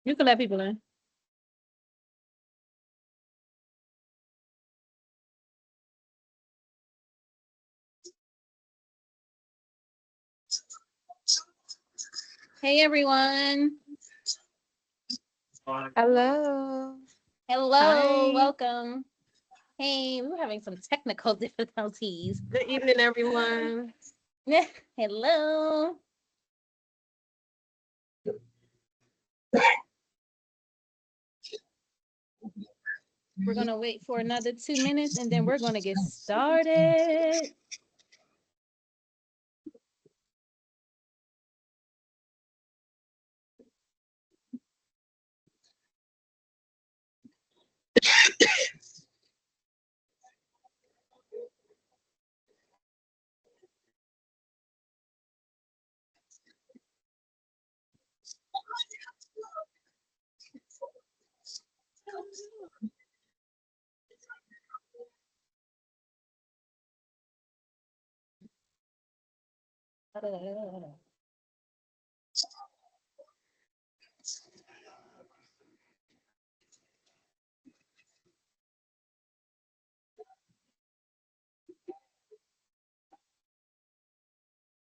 You can let people in. Hey, everyone. Hello. Hello. Hi. Welcome. Hey, we were having some technical difficulties. Good evening, everyone. Hello. We're going to wait for another 2 minutes and then we're going to get started.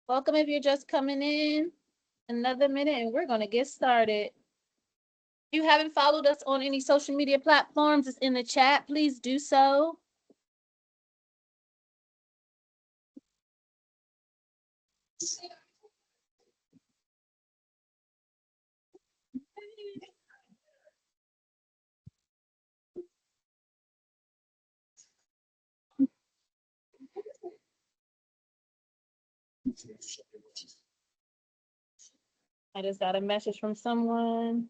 Welcome if you're just coming in. Another minute and we're going to get started. If you haven't followed us on any social media platforms, it's in the chat. Please do so. I just got a message from someone.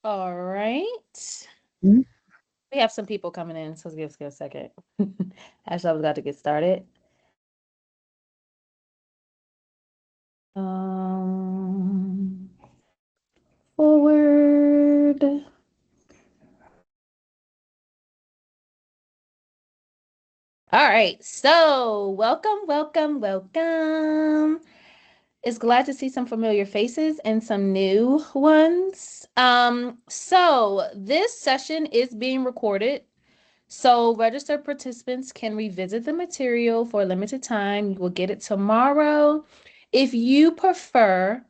All right. We have some people coming in, so give us a second. Actually, I was about to get started. Forward. All right, so welcome. It's glad to see some familiar faces and some new ones. So this session is being recorded. So registered participants can revisit the material for a limited time. You will get it tomorrow. If you prefer,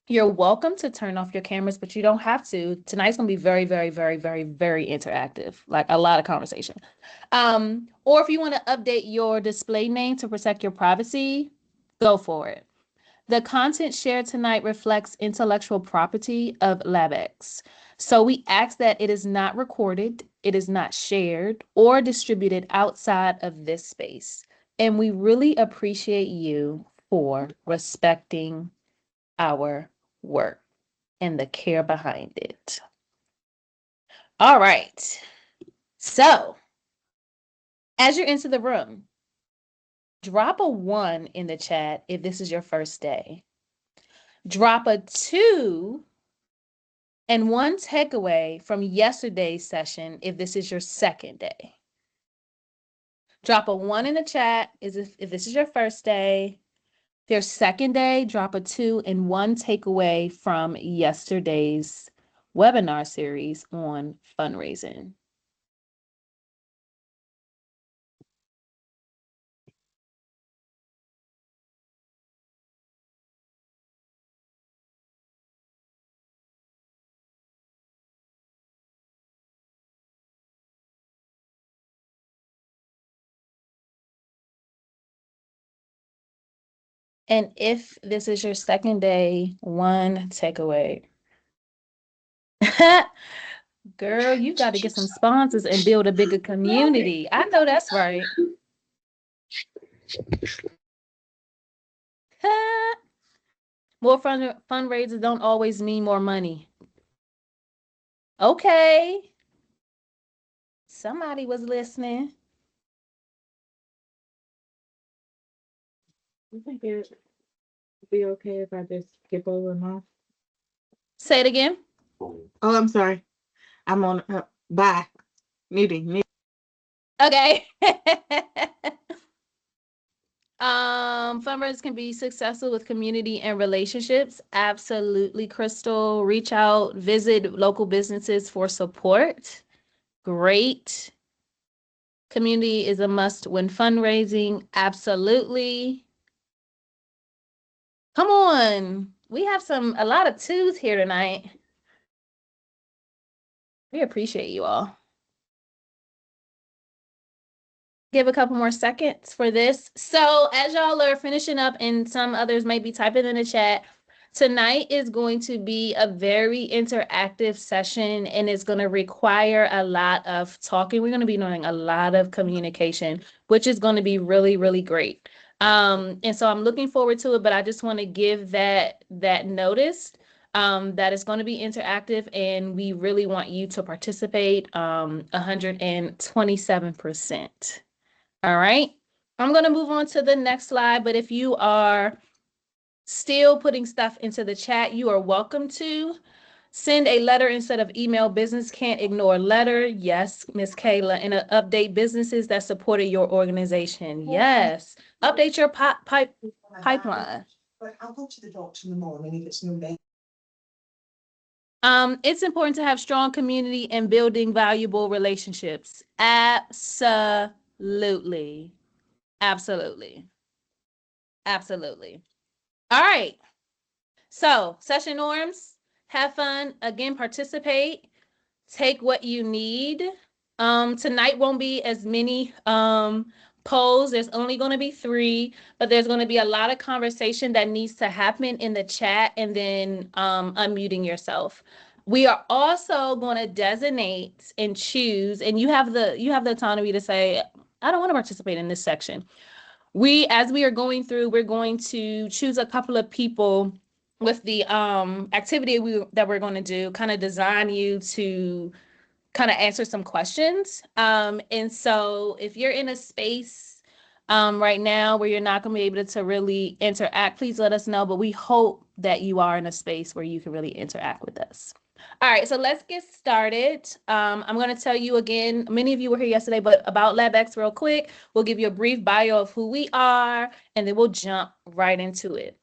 you're welcome to turn off your cameras, but you don't have to. Tonight's gonna be very, very, very, very, very interactive, like a lot of conversation. Or if you want to update your display name to protect your privacy, go for it. The content shared tonight reflects intellectual property of LabX. So we ask that it is not recorded, it is not shared, or distributed outside of this space. And we really appreciate you for respecting our work and the care behind it. All right. So as you enter the room, drop a 1 in the chat if this is your first day. Drop a 2 and 1 takeaway from yesterday's session if this is your second day. Drop a 1 in the chat if this is your first day. If your second day, drop a 2 and 1 takeaway from yesterday's webinar series on fundraising. And if this is your second day, 1 takeaway. Girl, you got to get some sponsors and build a bigger community. I know that's right. More fundraisers don't always mean more money. Okay. Somebody was listening. You think it would be okay if I just skip over mine? Say it again. Oh, I'm sorry. I'm on. Bye. Meeting. Okay. Fundraisers can be successful with community and relationships. Absolutely, Crystal. Reach out, visit local businesses for support. Great. Community is a must when fundraising. Absolutely. Come on. We have a lot of twos here tonight. We appreciate you all. Give a couple more seconds for this. So as y'all are finishing up and some others may be typing in the chat, tonight is going to be a very interactive session and it's going to require a lot of talking. We're going to be doing a lot of communication, which is going to be really, really great. And so I'm looking forward to it, but I just want to give that notice that it's going to be interactive and we really want you to participate 127%. All right. I'm going to move on to the next slide, but if you are still putting stuff into the chat, you are welcome to send a letter instead of email. Business can't ignore letter. Yes, Miss Kayla. And update businesses that supported your organization. Yes. Update your pipeline. But I'll go to the doctor in the morning if it's no better. It's important to have strong community and building valuable relationships. Absolutely. Absolutely. Absolutely. All right. So, session norms, have fun, again, participate, take what you need. Tonight won't be as many polls. There's only going to be 3, but there's going to be a lot of conversation that needs to happen in the chat and then unmuting yourself. We are also going to designate and choose, and you have the autonomy to say, I don't want to participate in this section. As we are going through, we're going to choose a couple of people with the activity that we're going to do, kind of design you to kind of answer some questions. And so if you're in a space right now where you're not going to be able to really interact, please let us know. But we hope that you are in a space where you can really interact with us. All right, so let's get started. I'm going to tell you again, many of you were here yesterday, but about LabX real quick. We'll give you a brief bio of who we are, and then we'll jump right into it.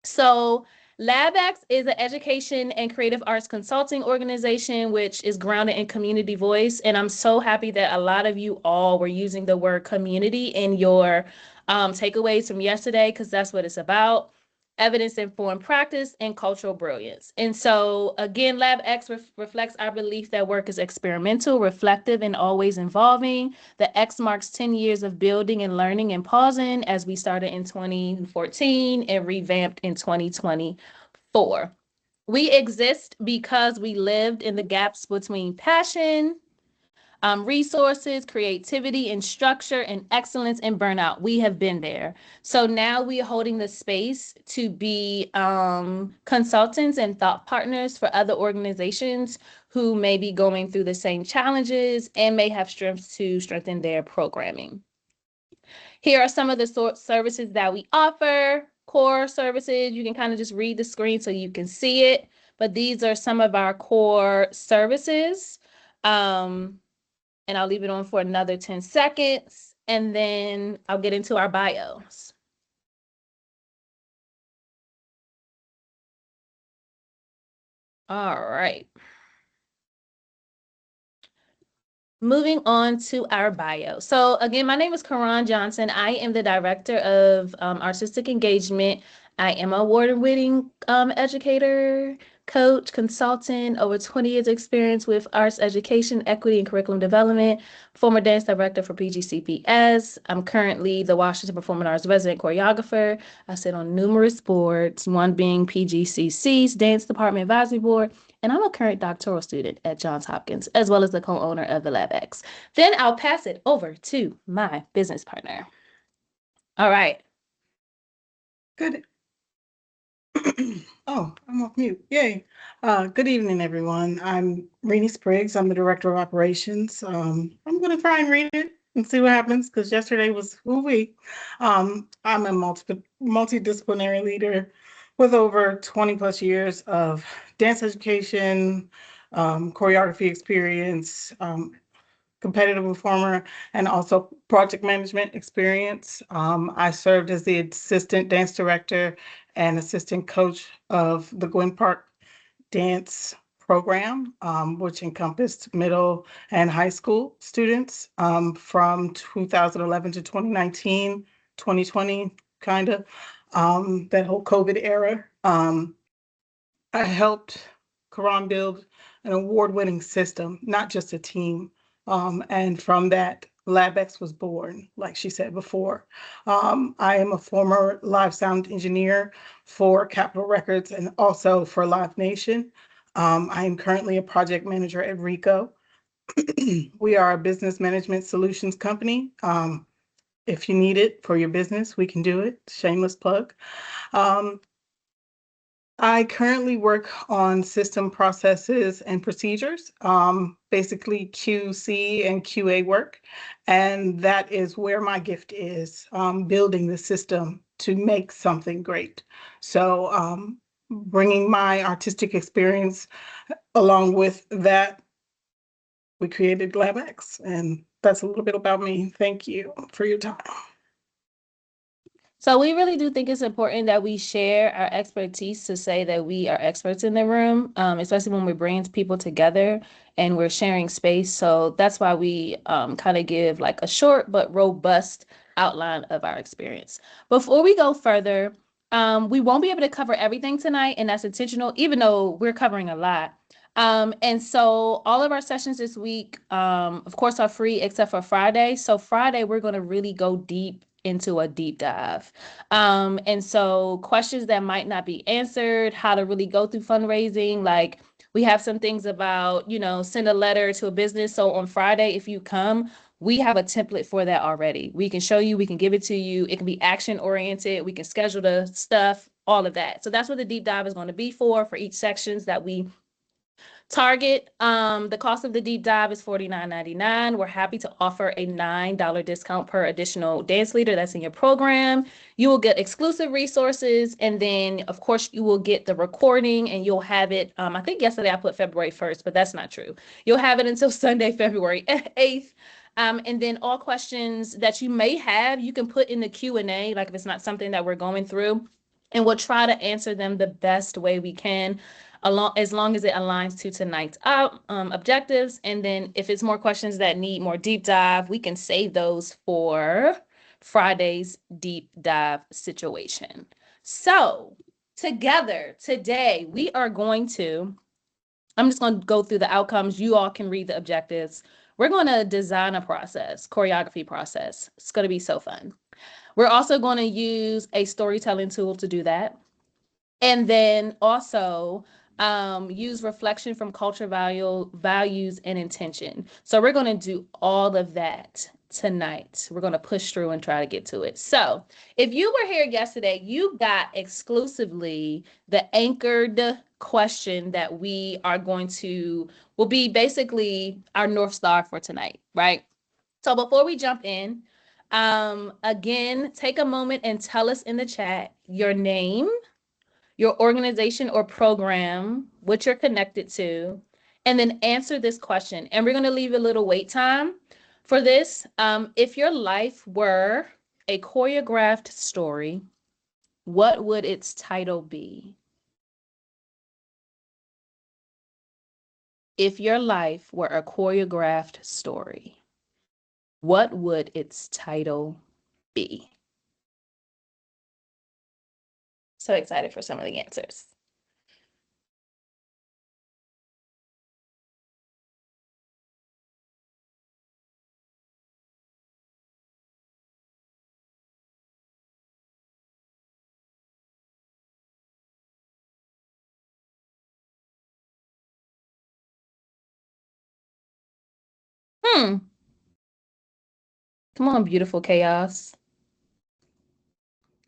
So LabX is an education and creative arts consulting organization, which is grounded in community voice. And I'm so happy that a lot of you all were using the word community in your takeaways from yesterday, because that's what it's about. Evidence-informed practice and cultural brilliance. And so again, LabX reflects our belief that work is experimental, reflective, and always evolving. The X marks 10 years of building and learning and pausing, as we started in 2014 and revamped in 2024. We exist because we lived in the gaps between passion, resources, creativity, and structure, and excellence and burnout. We have been there. So now we are holding the space to be consultants and thought partners for other organizations who may be going through the same challenges and may have strengths to strengthen their programming. Here are some of the services that we offer. Core services, you can kind of just read the screen so you can see it, but these are some of our core services. And I'll leave it on for another 10 seconds, and then I'll get into our bios. All right. Moving on to our bio. So again, my name is Karan Johnson. I am the Director of Artistic Engagement. I am an award-winning educator, coach, consultant, over 20 years experience with arts education, equity, and curriculum development, former dance director for PGCPS. I'm currently the Washington Performing Arts resident choreographer. I sit on numerous boards, one being PGCC's Dance Department Advisory Board, and I'm a current doctoral student at Johns Hopkins, as well as the co-owner of the LabX. Then I'll pass it over to my business partner. All right. Good. Oh, I'm off mute. Yay. Good evening, everyone. I'm Renee Spriggs. I'm the Director of Operations. I'm going to try and read it and see what happens because yesterday was ooh-wee. I'm a multidisciplinary leader with over 20 plus years of dance education, choreography experience, competitive performer, and also project management experience. I served as the assistant dance director and assistant coach of the Gwen Park dance program, which encompassed middle and high school students from 2011 to 2019, 2020, kind of, that whole COVID era. I helped Quran build an award-winning system, not just a team. And from that, LabX was born, like she said before. I am a former live sound engineer for Capitol Records and also for Live Nation. I am currently a project manager at Rico. We are a business management solutions company. If you need it for your business, we can do it. Shameless plug. Um, I currently work on system processes and procedures, basically QC and QA work. And that is where my gift is, building the system to make something great. So bringing my artistic experience along with that, we created LabX. And that's a little bit about me. Thank you for your time. So we really do think it's important that we share our expertise to say that we are experts in the room, especially when we're bringing people together and we're sharing space. So that's why we kind of give like a short but robust outline of our experience. Before we go further, we won't be able to cover everything tonight, and that's intentional, even though we're covering a lot. And so all of our sessions this week, of course, are free except for Friday. So Friday, we're going to really go deep into a deep dive. And so questions that might not be answered, how to really go through fundraising, like we have some things about, send a letter to a business. So on Friday, if you come, we have a template for that already. We can show you, we can give it to you. It can be action oriented. We can schedule the stuff, all of that. So that's what the deep dive is going to be for each sections that we target. The cost of the deep dive is $49.99. We're happy to offer a $9 discount per additional dance leader that's in your program. You will get exclusive resources, and then of course you will get the recording, and you'll have it. I think yesterday I put February 1st, but that's not true. You'll have it until Sunday, February 8th. And then all questions that you may have, you can put in the Q&A, like if it's not something that we're going through, and we'll try to answer them the best way we can, as long as it aligns to tonight's objectives. And then if it's more questions that need more deep dive, we can save those for Friday's deep dive situation. So together today, we are going to, I'm just going to go through the outcomes. You all can read the objectives. We're going to design a process, choreography process. It's going to be so fun. We're also going to use a storytelling tool to do that. And then also use reflection from culture, values, and intention. So we're going to do all of that tonight. We're going to push through and try to get to it. So if you were here yesterday, you got exclusively the anchored question that will be basically our North Star for tonight, right? So before we jump in, again, take a moment and tell us in the chat your name, your organization or program, what you're connected to, and then answer this question. And we're going to leave a little wait time for this. If your life were a choreographed story, what would its title be? If your life were a choreographed story, what would its title be? So excited for some of the answers. Come on, beautiful chaos.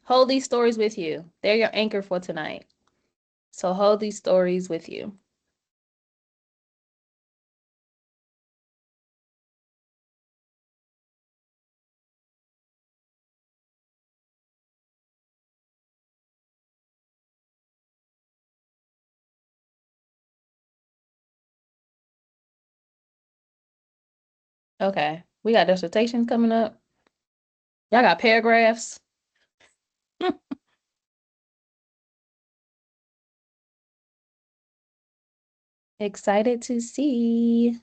Hold these stories with you. They're your anchor for tonight. So hold these stories with you. Okay. We got dissertations coming up. Y'all got paragraphs. Excited to see.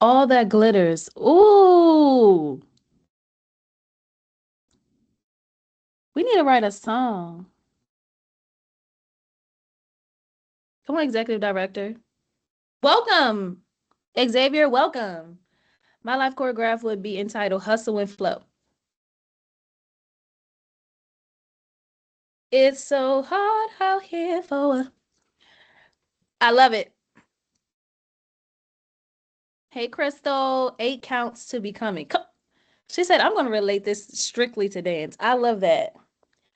All that glitters. Ooh. We need to write a song. Come on, executive director. Welcome. Xavier, welcome. My life choreograph would be entitled Hustle and Flow. It's so hard out here for. I love it. Hey, Crystal, 8 counts to becoming. She said, I'm going to relate this strictly to dance. I love that.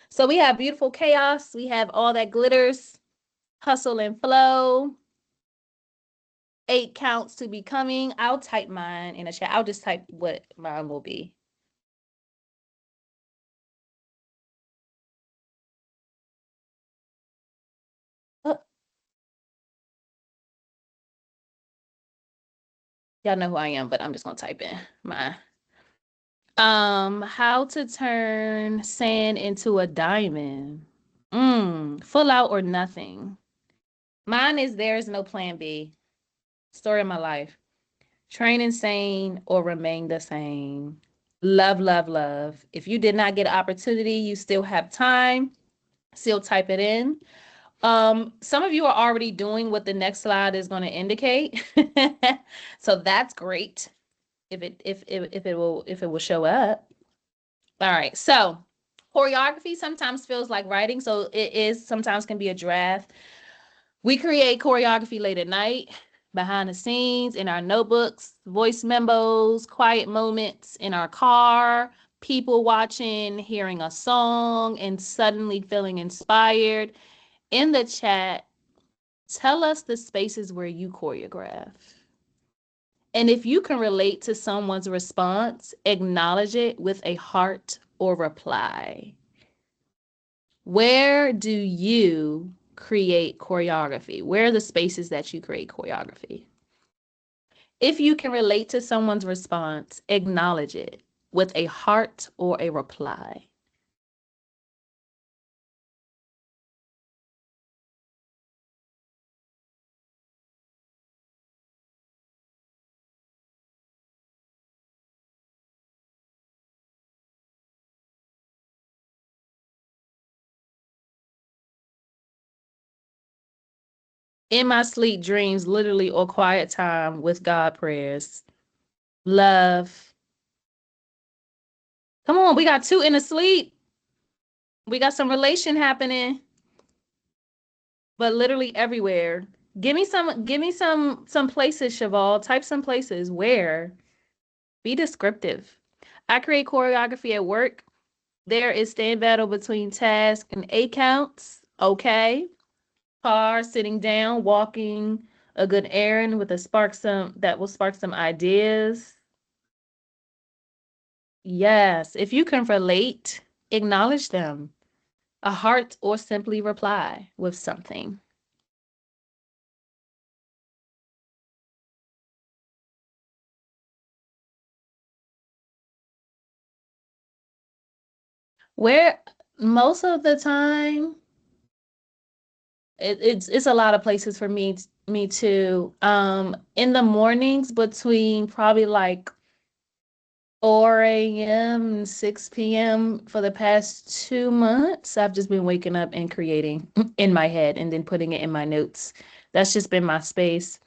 So we have beautiful chaos. We have all that glitters, hustle and flow. 8 counts to becoming. I'll type mine in a chat. I'll just type what mine will be. Uh, Y'all know who I am, but I'm just going to type in mine. How to turn sand into a diamond. Full out or nothing. Mine is there is no plan B. Story of my life. Train insane or remain the same. Love, love, love. If you did not get an opportunity, you still have time. Still type it in. Some of you are already doing what the next slide is going to indicate. So that's great. If it will show up. All right. So choreography sometimes feels like writing. So it is sometimes can be a draft. We create choreography late at night, behind the scenes, in our notebooks, voice memos, quiet moments in our car, people watching, hearing a song, and suddenly feeling inspired. In the chat, tell us the spaces where you choreograph. And if you can relate to someone's response, acknowledge it with a heart or reply. Where do you create choreography? Where are the spaces that you create choreography? If you can relate to someone's response, acknowledge it with a heart or a reply. In my sleep, dreams, literally, or quiet time with God prayers. Love. Come on, we got two in the sleep. We got some relation happening, but literally everywhere. Give me some places, Cheval. Type some places. Where? Be descriptive. I create choreography at work. There is stand battle between task and 8 counts. Okay. Car, sitting down, walking a good errand with a spark some that will spark some ideas. Yes. If you can relate, acknowledge them. A heart or simply reply with something. Where most of the time, it's a lot of places for me too. In the mornings between probably like 4 a.m. and 6 p.m. for the past 2 months, I've just been waking up and creating in my head and then putting it in my notes. That's just been my space.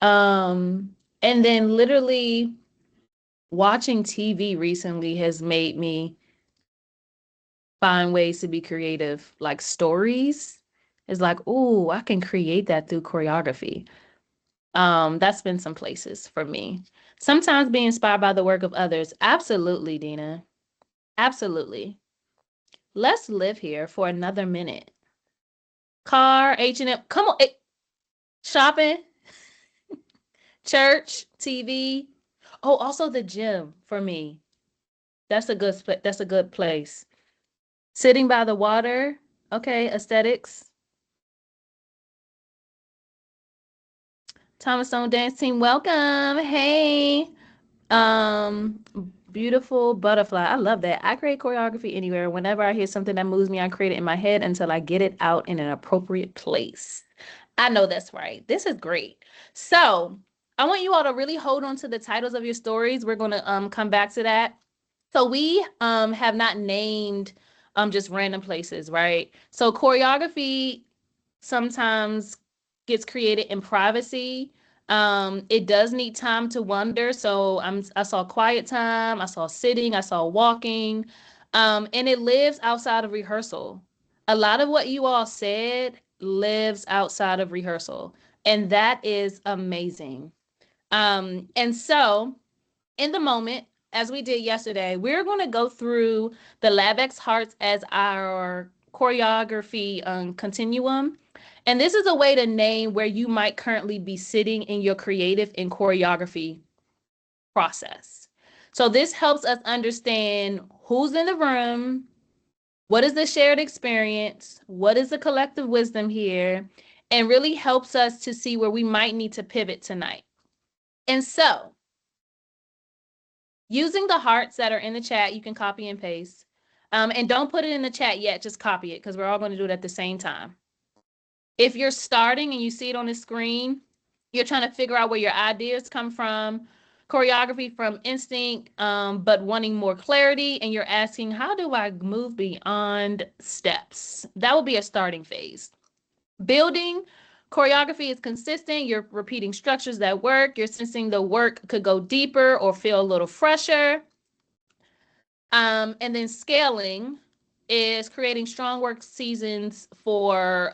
And then literally watching TV recently has made me find ways to be creative, like stories. It's like, oh, I can create that through choreography. That's been some places for me. Sometimes being inspired by the work of others. Absolutely, Dina. Absolutely. Let's live here for another minute. Car, H&M. Come on. Shopping, church, TV. Oh, also the gym for me. That's a good place. Sitting by the water. Okay, aesthetics. Thomas Stone Dance Team, welcome. Hey. Um, Beautiful butterfly. I love that. I create choreography anywhere. Whenever I hear something that moves me, I create it in my head until I get it out in an appropriate place. I know that's right. This is great. So I want you all to really hold on to the titles of your stories. We're going to come back to that. So we have not named just random places, right? So choreography sometimes gets created in privacy. It does need time to wonder. So I saw quiet time, I saw sitting, I saw walking, and it lives outside of rehearsal. A lot of what you all said lives outside of rehearsal, and that is amazing. And so in the moment, as we did yesterday, we're going to go through the LabX Hearts as our choreography continuum. And this is a way to name where you might currently be sitting in your creative and choreography process. So this helps us understand who's in the room, what is the shared experience, what is the collective wisdom here, and really helps us to see where we might need to pivot tonight. And so, using the hearts that are in the chat, you can copy and paste. And don't put it in the chat yet, just copy it because we're all going to do it at the same time. If you're starting and you see it on the screen, you're trying to figure out where your ideas come from, choreography from instinct, but wanting more clarity, and you're asking, how do I move beyond steps? That will be a starting phase. Building, choreography is consistent. You're repeating structures that work. You're sensing the work could go deeper or feel a little fresher. And then scaling is creating strong work seasons for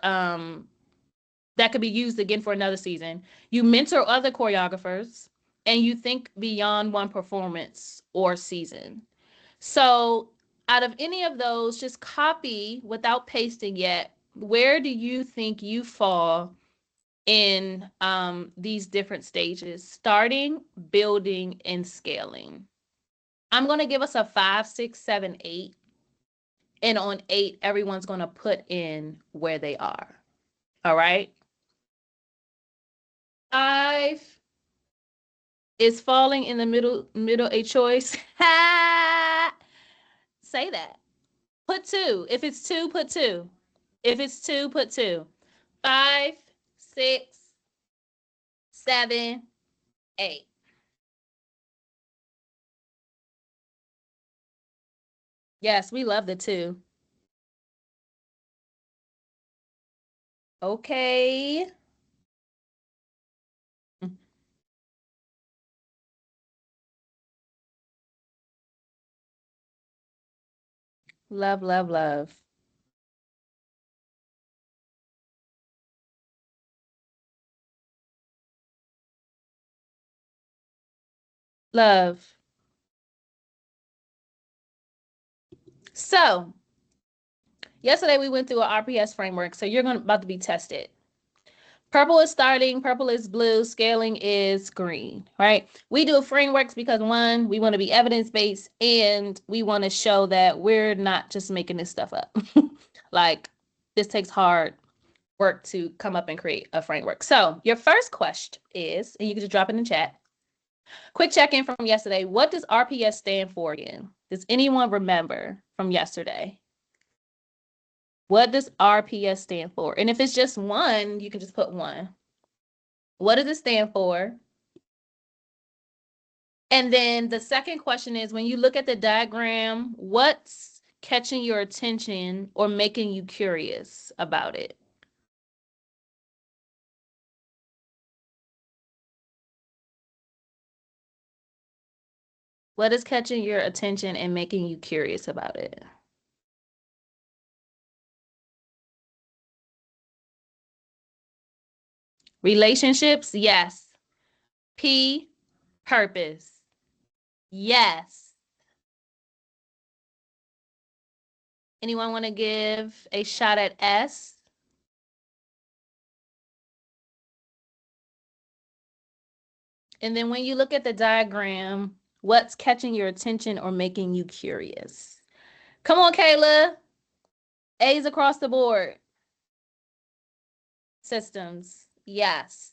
that could be used again for another season. You mentor other choreographers and you think beyond one performance or season. So, out of any of those, just copy without pasting yet. Where do you think you fall in these different stages? Starting, building, and scaling. I'm going to give us a 5, 6, 7, 8. And on 8, everyone's going to put in where they are. All right. 5 is falling in the middle a choice. Say that. Put 2. If it's 2, put 2. If it's 2, put 2. 5, 6, 7, 8. Yes, we love the 2. Okay. Love, love, love. Love. So, yesterday we went through an RPS framework. So, you're about to be tested. Purple is starting, purple is blue, scaling is green, right? We do frameworks because one, we want to be evidence-based and we want to show that we're not just making this stuff up. Like this takes hard work to come up and create a framework. So your first question is, and you can just drop it in the chat. Quick check-in from yesterday. What does RPS stand for again? Does anyone remember from yesterday? What does RPS stand for? And if it's just one, you can just put one. What does it stand for? And then the second question is, when you look at the diagram, what's catching your attention or making you curious about it? What is catching your attention and making you curious about it? Relationships, yes. P, purpose, yes. Anyone want to give a shot at S? And then when you look at the diagram, what's catching your attention or making you curious? Come on, Kayla. A's across the board. Systems. Yes.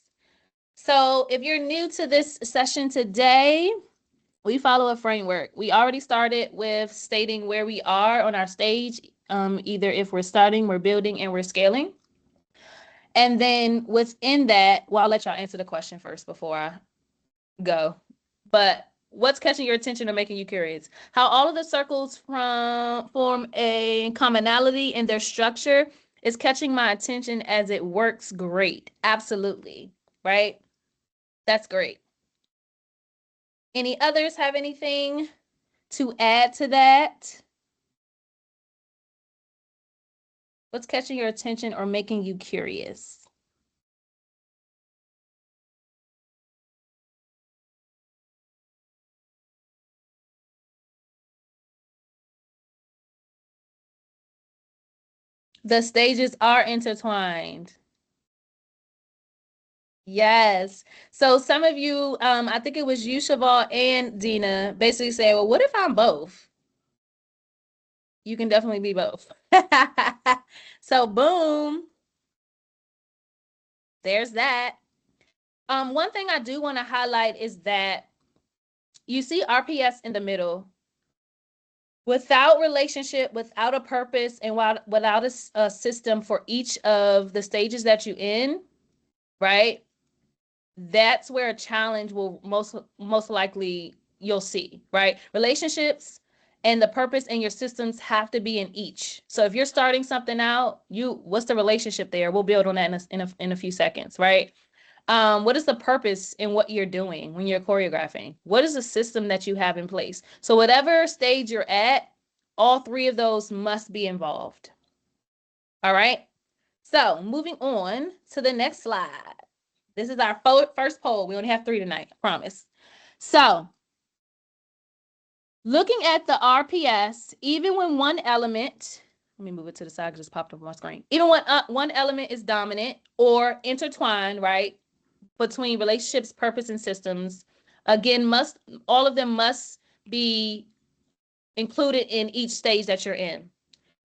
So if you're new to this session today, we follow a framework. We already started with stating where we are on our stage, either if we're starting, we're building, and we're scaling. And then within that, well, I'll let y'all answer the question first before I go. But what's catching your attention or making you curious? How all of the circles form a commonality in their structure is catching my attention as it works great. Absolutely. Right? That's great. Any others have anything to add to that? What's catching your attention or making you curious? The stages are intertwined. Yes. So some of you, I think it was you, Shaval, and Dina, basically say, well, what if I'm both? You can definitely be both. So boom, there's that. One thing I do want to highlight is that you see RPS in the middle. Without relationship, without a purpose, and without a system for each of the stages that you're in, right? That's where a challenge will most likely you'll see, right? Relationships and the purpose and your systems have to be in each. So if you're starting something out, what's the relationship there? We'll build on that in a few seconds, right? What is the purpose in what you're doing when you're choreographing? What is the system that you have in place? So whatever stage you're at, all three of those must be involved. All right. So moving on to the next slide. This is our first poll. We only have 3 tonight, I promise. So looking at the RPS, even when one element, let me move it to the side, it just popped up on my screen. Even when one element is dominant or intertwined, right, between relationships, purpose, and systems, again, all of them must be included in each stage that you're in.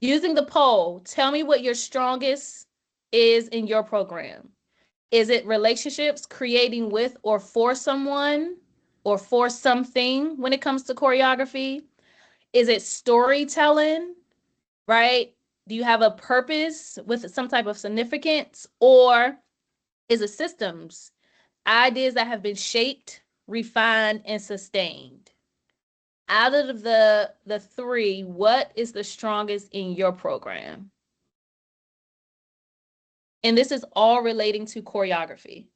Using the poll, tell me what your strongest is in your program. Is it relationships, creating with or for someone or for something when it comes to choreography? Is it storytelling, right? Do you have a purpose with some type of significance? Or is it systems, ideas that have been shaped, refined, and sustained? Out of the three, what is the strongest in your program? And this is all relating to choreography.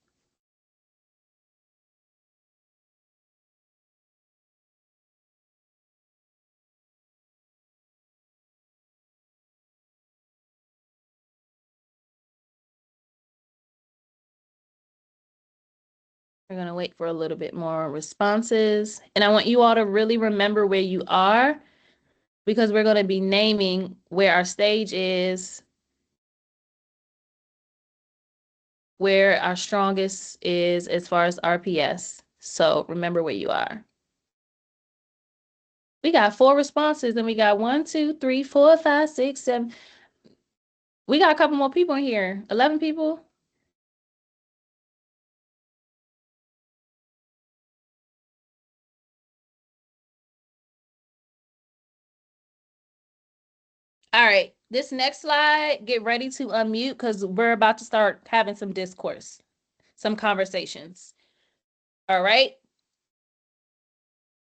We're going to wait for a little bit more responses. And I want you all to really remember where you are, because we're going to be naming where our stage is, where our strongest is as far as RPS. So remember where you are. We got 4 responses, and we got 1, 2, 3, 4, 5, 6, 7. We got a couple more people in here. 11 people. All right, this next slide, get ready to unmute because we're about to start having some discourse, some conversations. All right.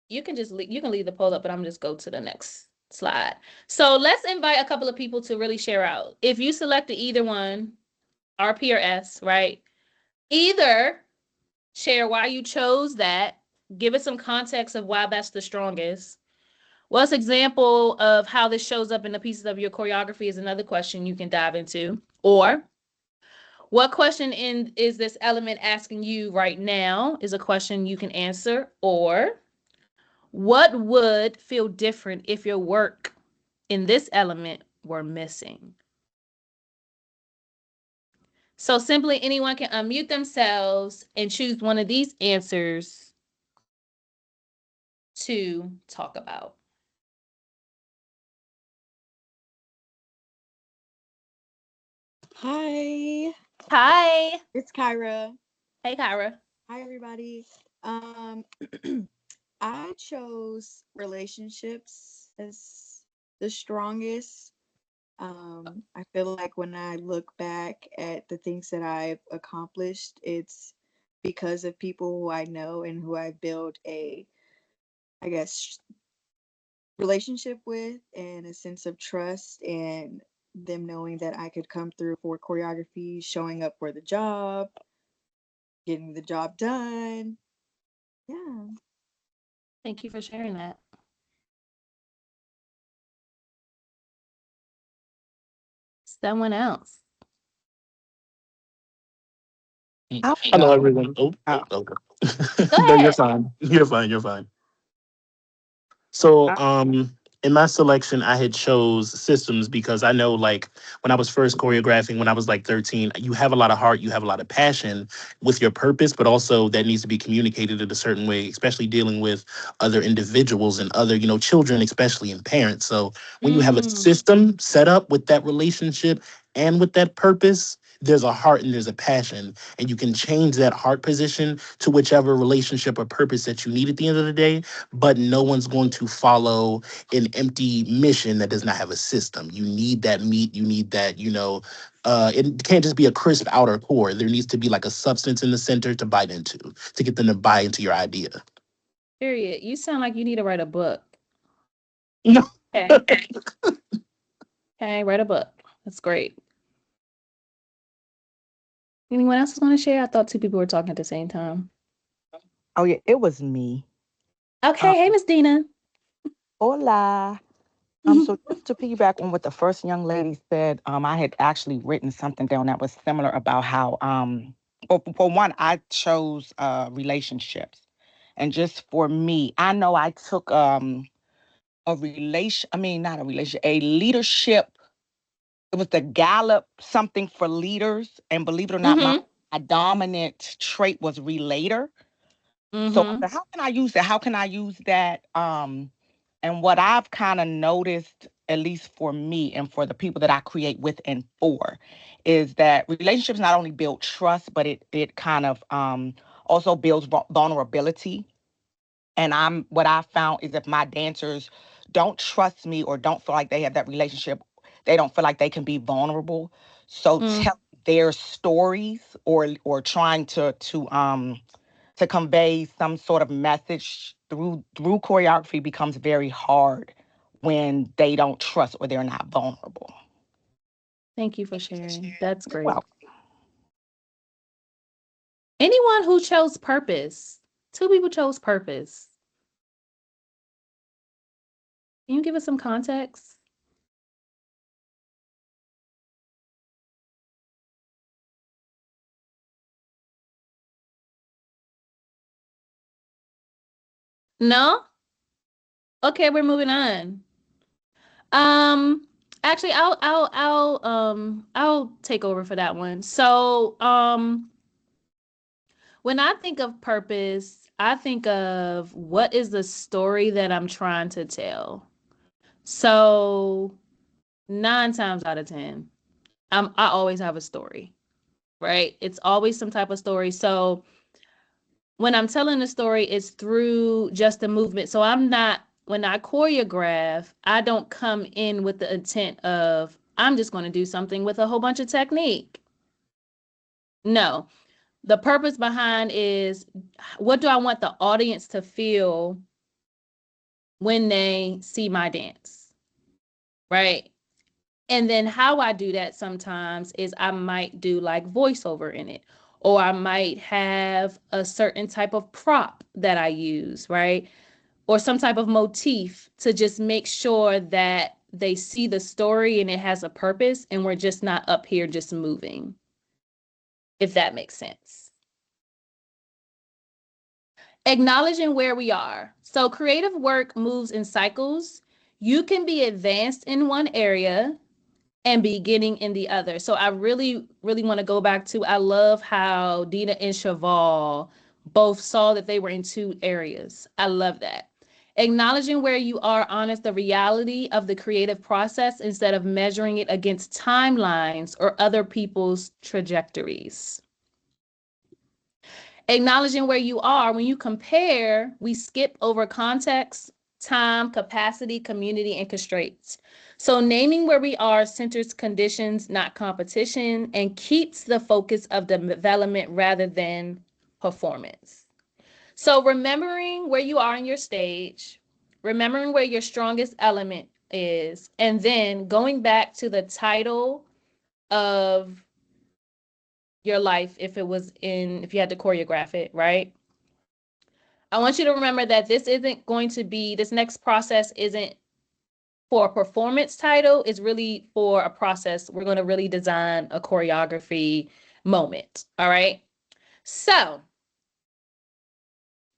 You can leave the poll up, but I'm just go to the next slide. So let's invite a couple of people to really share out. If you selected either one, RP or S, right? Either share why you chose that, give it some context of why that's the strongest. What's example of how this shows up in the pieces of your choreography is another question you can dive into. Or what question is this element asking you right now is a question you can answer. Or what would feel different if your work in this element were missing? So simply anyone can unmute themselves and choose one of these answers to talk about. Hi, Hi. it's Kyra. Hey, Kyra. Hi, everybody. Um, I chose relationships as the strongest. I feel like when I look back at the things that I've accomplished, it's because of people who I know and who I built I guess, relationship with and a sense of trust and them knowing that I could come through for choreography, showing up for the job, getting the job done. Yeah. Thank you for sharing that. Someone else. I'll Hello, go. everyone. Oh, Go No, you're ahead. fine. You're fine. You're fine. So, uh, in my selection, I had chose systems because I know, like, when I was first choreographing, when I was like 13, you have a lot of heart, you have a lot of passion with your purpose, but also that needs to be communicated in a certain way, especially dealing with other individuals and other, children, especially and parents. So, when you have a Mm, system set up with that relationship and with that purpose, there's a heart and there's a passion, and you can change that heart position to whichever relationship or purpose that you need at the end of the day, but no one's going to follow an empty mission that does not have a system. You need that meat. You need that, it can't just be a crisp outer core. There needs to be like a substance in the center to bite into, to get them to buy into your idea. period. You sound like you need to write a book. No. Okay. Okay, write a book. That's great. Anyone else want to share? I thought two people were talking at the same time. oh yeah, it was me. Okay, Um, hey, Miss Dina. Hola. So just to piggyback on what the first young lady said, I had actually written something down that was similar about how, for one, I chose relationships, and just for me, I know I took a relation. I mean, not a relation, a leadership. It was the Gallup something for leaders, and believe it or not, Mm-hmm. my dominant trait was relator. So I Mm-hmm. said, how can I use that? How can I use that? And what I've kind of noticed, at least for me and for the people that I create with and for, is that relationships not only build trust, but it kind of also builds vulnerability. And what I found is if my dancers don't trust me or don't feel like they have that relationship, they don't feel like they can be vulnerable. So Mm. tell their stories or trying to convey some sort of message through choreography becomes very hard when they don't trust or they're not vulnerable. Thank you for sharing. That's great. Well, Anyone who chose purpose. Two people chose purpose. Can you give us some context? No? Okay, we're moving on. Um, actually, I'll take over for that one. So, when I think of purpose, I think of what is the story that I'm trying to tell. So, 9 times out of 10, I always have a story, right? It's always some type of story. So, when I'm telling the story, it's through just the movement. So, when I choreograph, I don't come in with the intent of, I'm just going to do something with a whole bunch of technique. No, the purpose behind is, what do I want the audience to feel when they see my dance, right? And then how I do that sometimes is I might do like voiceover in it, or I might have a certain type of prop that I use, right? Or some type of motif to just make sure that they see the story and it has a purpose and we're just not up here just moving, if that makes sense. Acknowledging where we are. So creative work moves in cycles. You can be advanced in one area and beginning in the other. So I really, really want to go back to, I love how Dina and Cheval both saw that they were in two areas. I love that. Acknowledging where you are honors the reality of the creative process instead of measuring it against timelines or other people's trajectories. Acknowledging where you are, when you compare, we skip over context, time, capacity, community, and constraints. So naming where we are centers conditions, not competition, and keeps the focus of the development rather than performance. So remembering where you are in your stage, remembering where your strongest element is, and then going back to the title of your life, if you had to choreograph it, right? I want you to remember that this next process isn't for a performance title. It's really for a process. We're going to really design a choreography moment. All right. So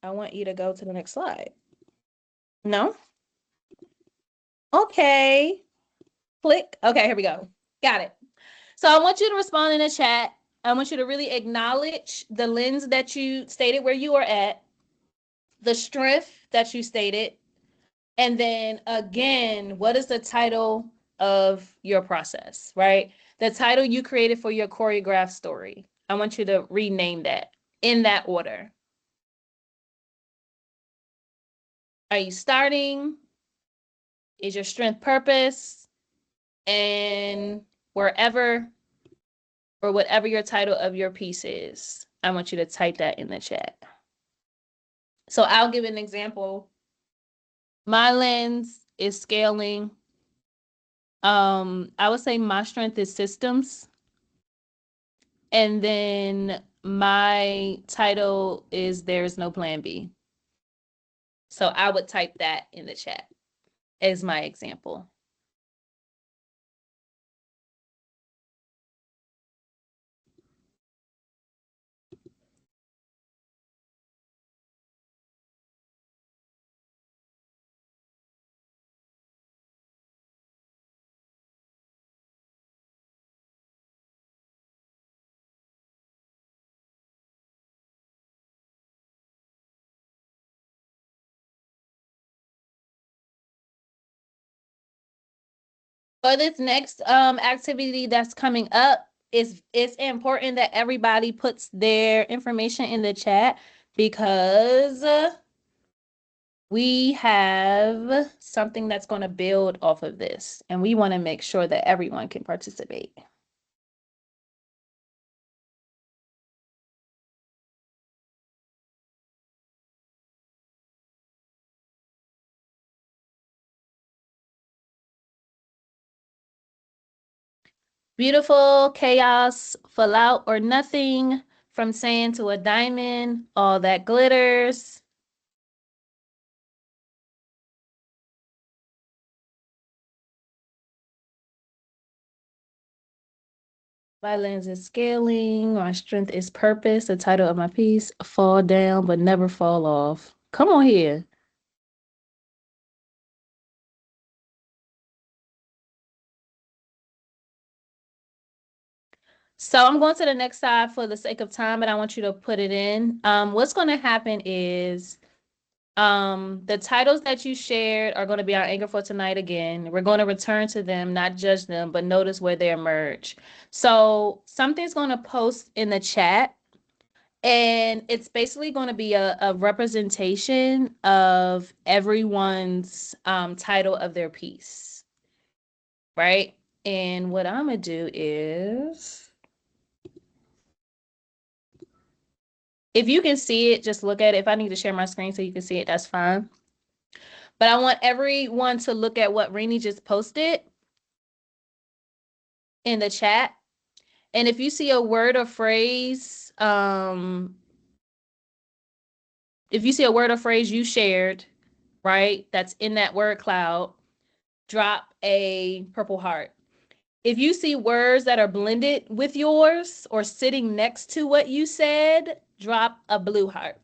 I want you to go to the next slide. No? Okay. Click. Okay, here we go. Got it. So I want you to respond in the chat. I want you to really acknowledge the lens that you stated where you are at, the strength that you stated, and then again, what is the title of your process, right? The title you created for your choreographed story. I want you to rename that in that order. Are you starting? Is your strength purpose? And wherever or whatever your title of your piece is, I want you to type that in the chat. So I'll give an example. My lens is scaling. I would say my strength is systems. And then my title is There's No Plan B. So I would type that in the chat as my example. For this next activity that's coming up, it's important that everybody puts their information in the chat because we have something that's going to build off of this, and we want to make sure that everyone can participate. Beautiful chaos, full out or nothing, from sand to a diamond, all that glitters. My lens is scaling, my strength is purpose, the title of my piece, fall down but never fall off. Come on here. So I'm going to the next slide for the sake of time, but I want you to put it in. What's going to happen is the titles that you shared are going to be our anchor for tonight again. We're going to return to them, not judge them, but notice where they emerge. So something's going to post in the chat, and it's basically going to be a representation of everyone's title of their piece, right? And what I'm going to do is, if you can see it, just look at it. If I need to share my screen so you can see it, that's fine. But I want everyone to look at what Rini just posted in the chat. And if you see a word or phrase, you shared, right, that's in that word cloud, drop a purple heart. If you see words that are blended with yours or sitting next to what you said, drop a blue heart.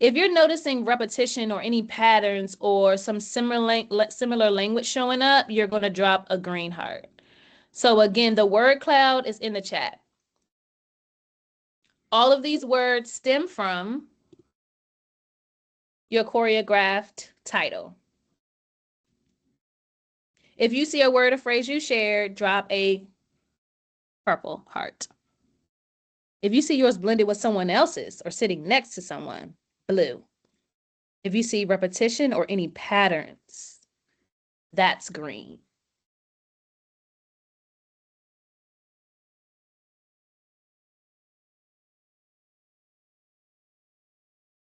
If you're noticing repetition or any patterns or some similar language showing up, you're going to drop a green heart. So again, the word cloud is in the chat. All of these words stem from your choreographed title. If you see a word or phrase you shared, drop a purple heart. If you see yours blended with someone else's or sitting next to someone, blue. If you see repetition or any patterns, that's green.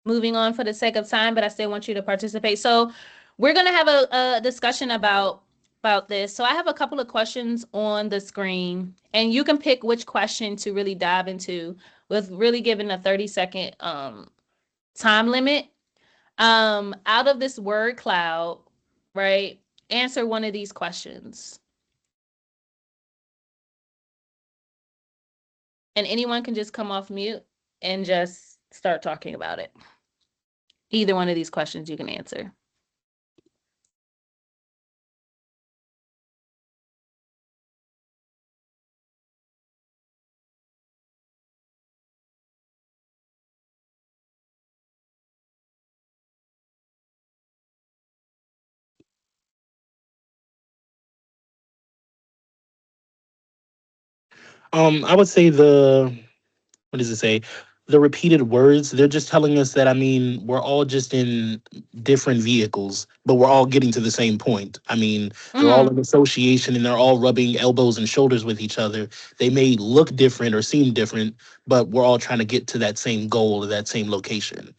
Moving on for the sake of time, but I still want you to participate. So we're going to have a discussion about this. So I have a couple of questions on the screen, and you can pick which question to really dive into, with really giving a 30-second time limit. Out of this word cloud, right? Answer one of these questions. And anyone can just come off mute and just start talking about it. Either one of these questions you can answer. I would say what does it say? The repeated words, they're just telling us that, I mean, we're all just in different vehicles, but we're all getting to the same point. I mean, they're all in association and they're all rubbing elbows and shoulders with each other. They may look different or seem different, but we're all trying to get to that same goal or that same location.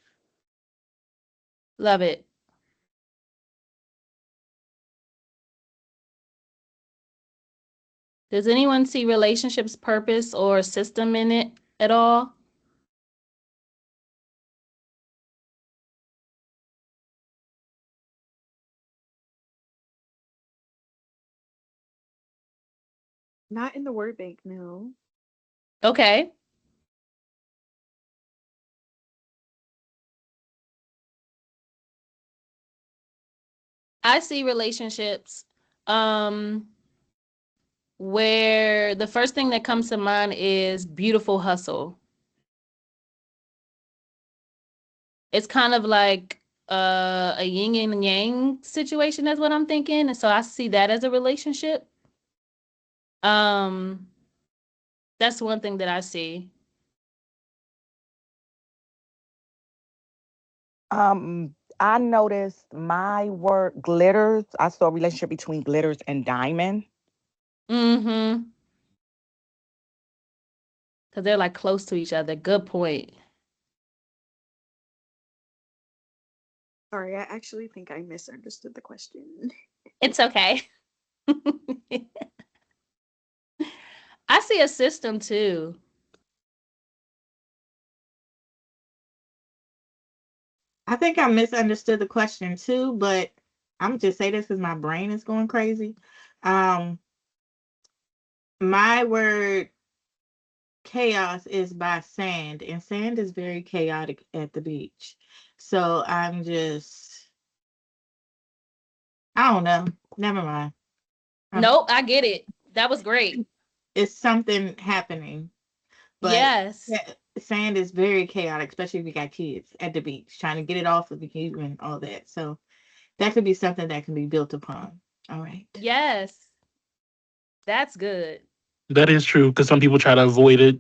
Love it. Does anyone see relationships, purpose, or system in it at all? Not in the word bank, no. Okay. I see relationships where the first thing that comes to mind is beautiful hustle. It's kind of like a yin and yang situation, is what I'm thinking. And so I see that as a relationship. Um, that's one thing that I see. I noticed my word glitters. I saw a relationship between glitters and diamond. Mm-hmm. Because they're like close to each other. Good point. Sorry, I actually think I misunderstood the question. It's okay. I see a system too. I think I misunderstood the question too, but I'm just say this because my brain is going crazy. Um, my word chaos is by sand, and sand is very chaotic at the beach. So I don't know. Never mind. Nope, I get it. That was great. It's something happening, but Yes. sand is very chaotic, especially if you got kids at the beach trying to get it off of you and all that. So that could be something that can be built upon. All right. Yes. That's good. That is true because some people try to avoid it.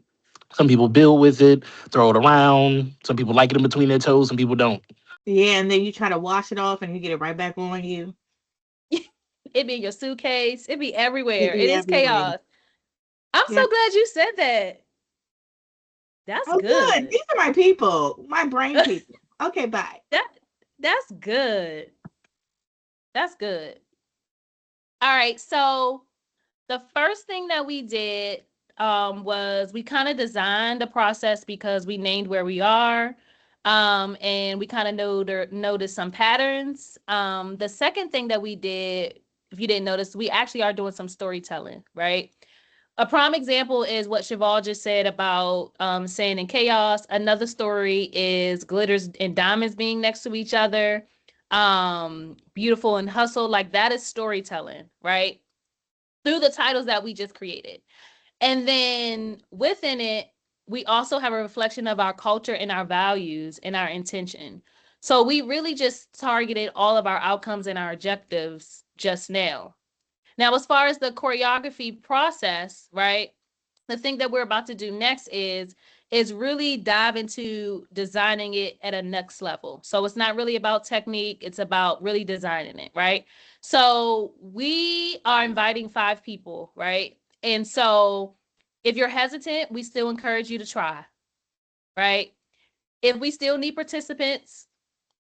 Some people build with it, throw it around. Some people like it in between their toes. Some people don't. Yeah, and then you try to wash it off and you get it right back on you. It be in your suitcase. It be It everywhere. It be is everywhere. chaos. I'm Yeah. so glad you said that. That's Oh, good. good. These are my people, my brain people. Okay, bye. That's good. That's good. All right. So the first thing that we did was we kind of designed the process because we named where we are. And we kind of noticed some patterns. The second thing that we did, if you didn't notice, we actually are doing some storytelling, right? A prime example is what Cheval just said about saying in chaos. Another story is glitters and diamonds being next to each other. Beautiful and hustle, like that is storytelling, right? through the titles that we just created. And then within it, we also have a reflection of our culture and our values and our intention. So we really just targeted all of our outcomes and our objectives just now. Now, as far as the choreography process, right? The thing that we're about to do next is really dive into designing it at a next level. So it's not really about technique, it's about really designing it, right? So we are inviting 5 people, right? And so if you're hesitant, we still encourage you to try, right? If we still need participants,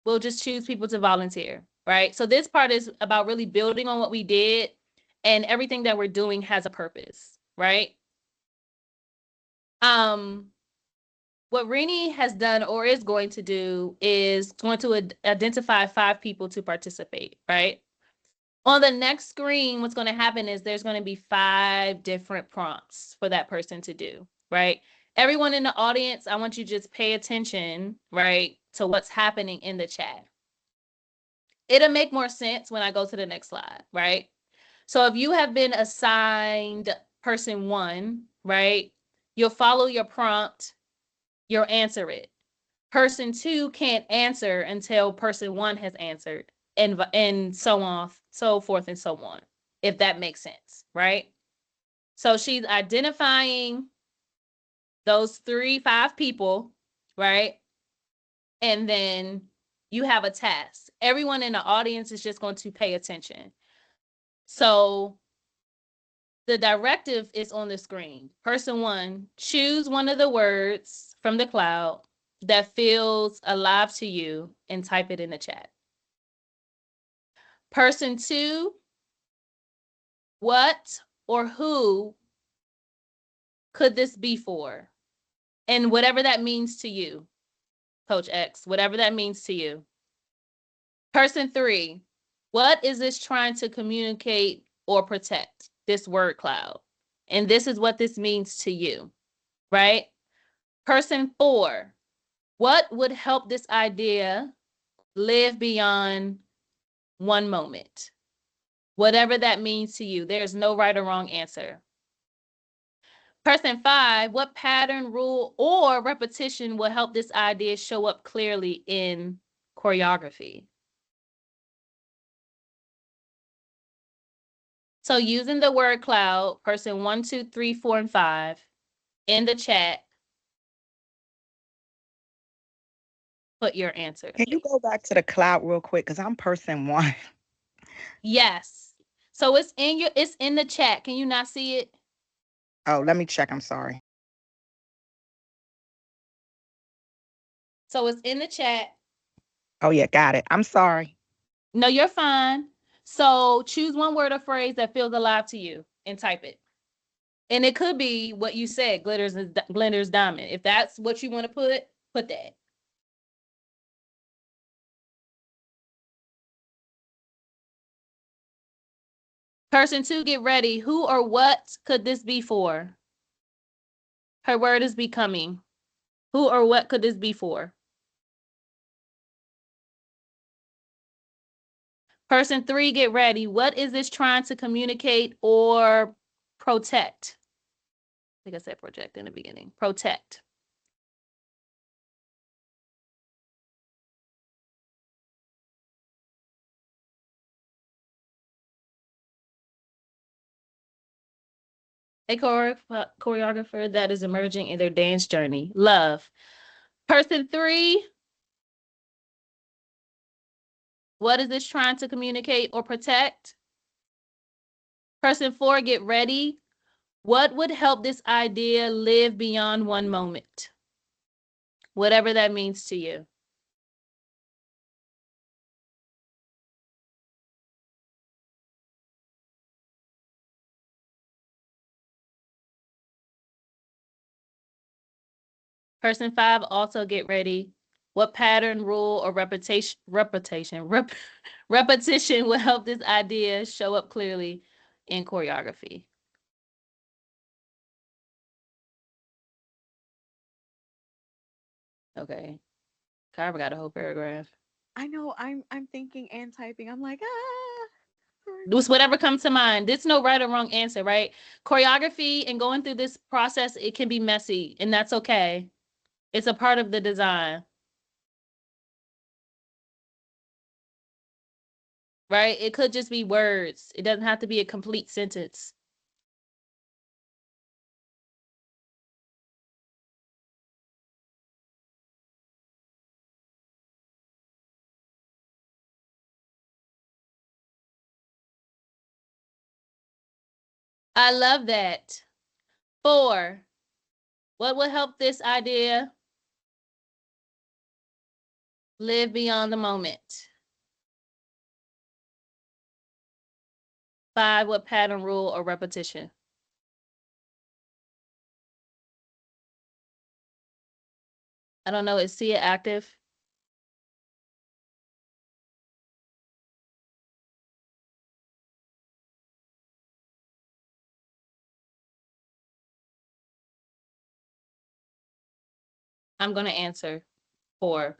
we'll just choose people to volunteer, right? So this part is about really building on what we did, and everything that we're doing has a purpose, right? Um, what Rini has done or is going to do is going to identify 5 people to participate, right? On the next screen, what's going to happen is there's going to be 5 different prompts for that person to do, right? Everyone in the audience, I want you to just pay attention, right, to what's happening in the chat. It'll make more sense when I go to the next slide, right? So if you have been assigned person 1, right, you'll follow your prompt, you'll answer it. Person 2 can't answer until person 1 has answered, and so on, so forth and so on, if that makes sense, right? So she's identifying those 5 people, right? And then you have a task. Everyone in the audience is just going to pay attention. So the directive is on the screen. Person 1, choose one of the words from the cloud that feels alive to you and type it in the chat. Person 2, what or who could this be for? And whatever that means to you, Coach X, whatever that means to you. Person 3, what is this trying to communicate or protect, this word cloud? And this is what this means to you, right? Person 4, what would help this idea live beyond one moment? Whatever that means to you, there's no right or wrong answer. Person 5, what pattern, rule, or repetition will help this idea show up clearly in choreography? So using the word cloud, person 1, 2, 3, 4, and 5 in the chat, put your answer. Can you go back to the cloud real quick? Because I'm person 1. Yes. So it's in the chat. Can you not see it? Oh, let me check. I'm sorry. So it's in the chat. Oh, yeah, got it. I'm sorry. No, you're fine. So choose one word or phrase that feels alive to you and type it. And it could be what you said, glitters diamond. If that's what you want to put that. Person 2, get ready. Who or what could this be for? Her word is becoming. Who or what could this be for? Person 3, get ready. What is this trying to communicate or protect? I think I said project in the beginning. Protect. A choreographer that is emerging in their dance journey. Love. Person 3, what is this trying to communicate or protect? Person 4, get ready. What would help this idea live beyond one moment? Whatever that means to you. Person 5, also get ready. What pattern, rule, or repetition will help this idea show up clearly in choreography? Okay. Carver got a whole paragraph. I know I'm thinking and typing. I'm like, ah. Just whatever comes to mind. There's no right or wrong answer, right? Choreography and going through this process, it can be messy, and that's okay. It's a part of the design, right? It could just be words. It doesn't have to be a complete sentence. I love that. 4, what will help this idea live beyond the moment? 5, what pattern, rule, or repetition? I don't know. Is Sia active? I'm going to answer 4.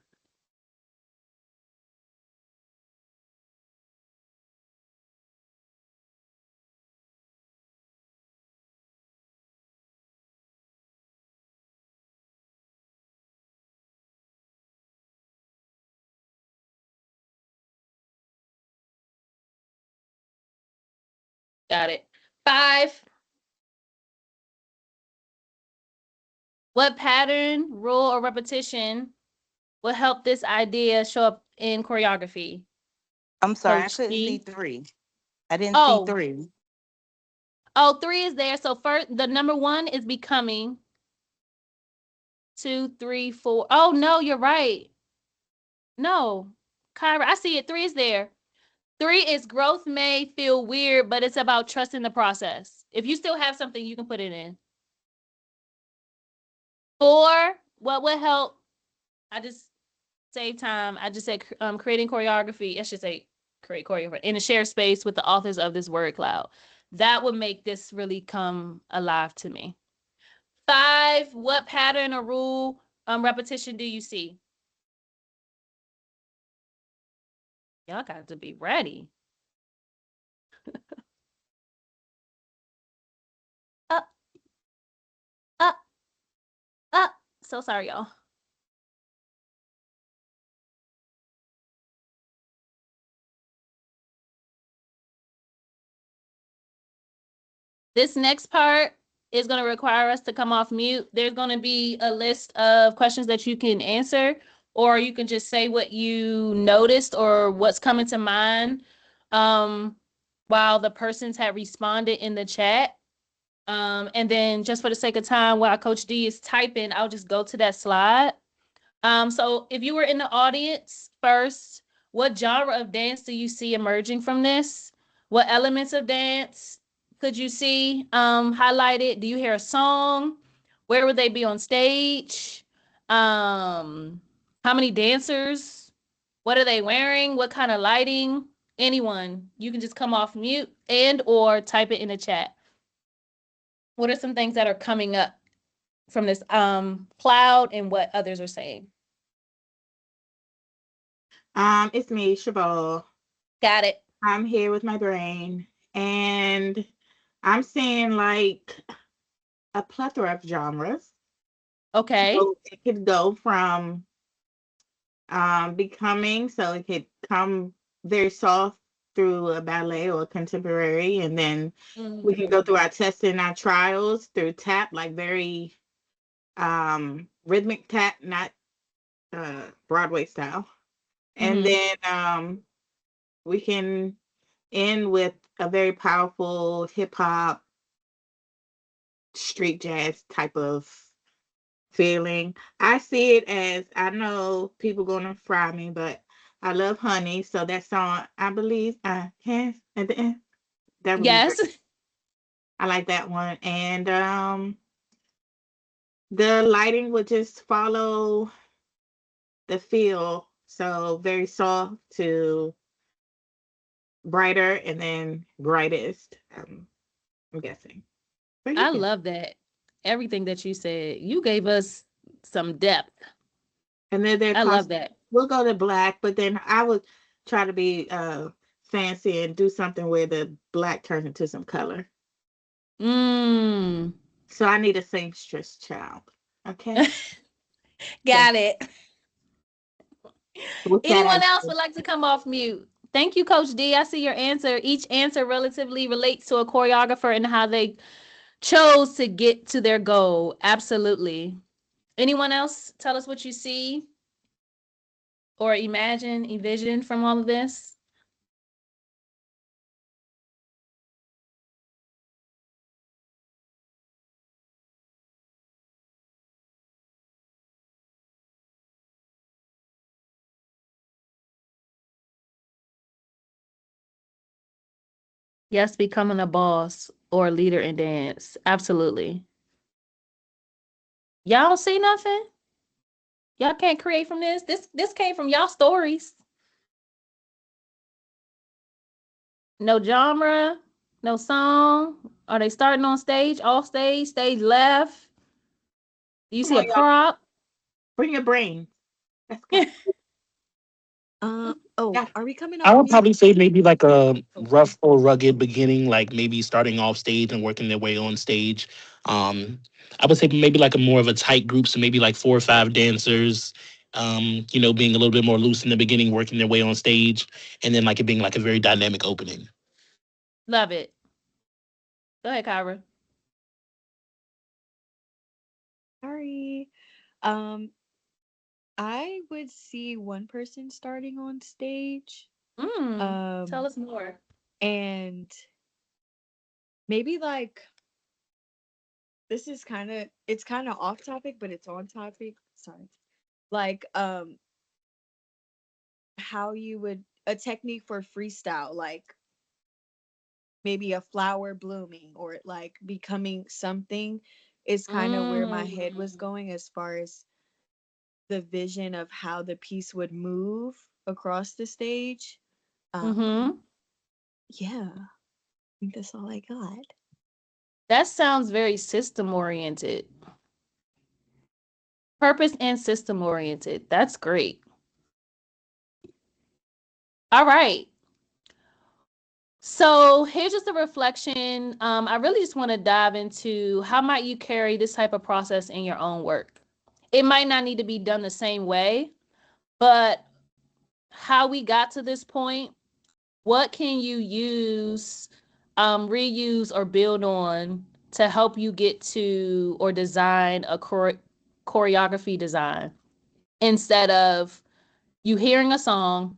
Got it. 5, what pattern, rule, or repetition will help this idea show up in choreography? I'm sorry, I Coach couldn't see D. 3. I didn't see Oh, 3. oh, 3 is there. So first, the number 1 is becoming. 2, 3, 4. Oh no, you're right. No, Kyra, I see it. 3 is there. 3 is growth may feel weird, but it's about trusting the process. If you still have something, you can put it in. 4, what would help? I just save time. I just said creating choreography. I should say create choreography in a shared space with the authors of this word cloud. That would make this really come alive to me. 5, what pattern or rule repetition do you see? Y'all got to be ready. Up, up, up. So sorry, y'all. This next part is going to require us to come off mute. There's going to be a list of questions that you can answer, or you can just say what you noticed or what's coming to mind while the persons have responded in the chat. And then just for the sake of time, while Coach D is typing, I'll just go to that slide. So if you were in the audience first, what genre of dance do you see emerging from this? What elements of dance could you see highlighted? Do you hear a song? Where would they be on stage? How many dancers? What are they wearing? What kind of lighting? Anyone. You can just come off mute and or type it in the chat. What are some things that are coming up from this cloud and what others are saying? It's me, Shabal. Got it. I'm here with my brain, and I'm seeing like a plethora of genres. Okay. So it could go from becoming, so it could come very soft through a ballet or contemporary, and then we can go through our tests and our trials through tap, like very rhythmic tap, not Broadway style. And then we can end with a very powerful hip hop, street jazz type of feeling. I see it as, I know people gonna fry me, but I love Honey. So that song, I believe I can at the end. That would be great. Yes. I like that one. And the lighting would just follow the feel. So very soft to brighter and then brightest. I'm guessing. But you I can. love that. Everything that you said. You gave us some depth. And then their I love costume, that. we'll go to black, but then I would try to be fancy and do something where the black turns into some color. Mm. So I need a seamstress child. Okay. So Got it. with that, Anyone else would like to come off mute? Thank you, Coach D. I see your answer. Each answer relatively relates to a choreographer and how they chose to get to their goal. Absolutely. Anyone else tell us what you see or imagine, envision from all of this? Yes, becoming a boss or a leader in dance. Absolutely. Y'all don't see nothing? Y'all can't create from this? This came from y'all stories. No genre, no song. Are they starting on stage, off stage, stage left? Do you come see a on, y'all, prop? bring your brain. Let's go. Oh, Yeah. are we coming I off would mute? probably say maybe like a Oh, rough or rugged beginning, like maybe starting off stage and working their way on stage. Um, I would say maybe like a more of a tight group, so maybe like 4 or 5 dancers. Being a little bit more loose in the beginning, working their way on stage, and then like it being like a very dynamic opening. Love it. Go ahead, Kyra. sorry. Um, I would see one person starting on stage. Tell Um, us more. and maybe like this is it's kind of off topic, but it's on topic. Sorry. Like how you would a technique for freestyle, like maybe a flower blooming or like becoming something is kind of where my head was Mm. going as far as the vision of how the piece would move across the stage. Mm-hmm. Yeah, I think that's all I got. That sounds very system oriented. Purpose and system oriented. That's great. All right. So here's just a reflection. I really just want to dive into how might you carry this type of process in your own work. It might not need to be done the same way, but how we got to this point, what can you use, reuse, or build on to help you get to or design a choreography design instead of you hearing a song,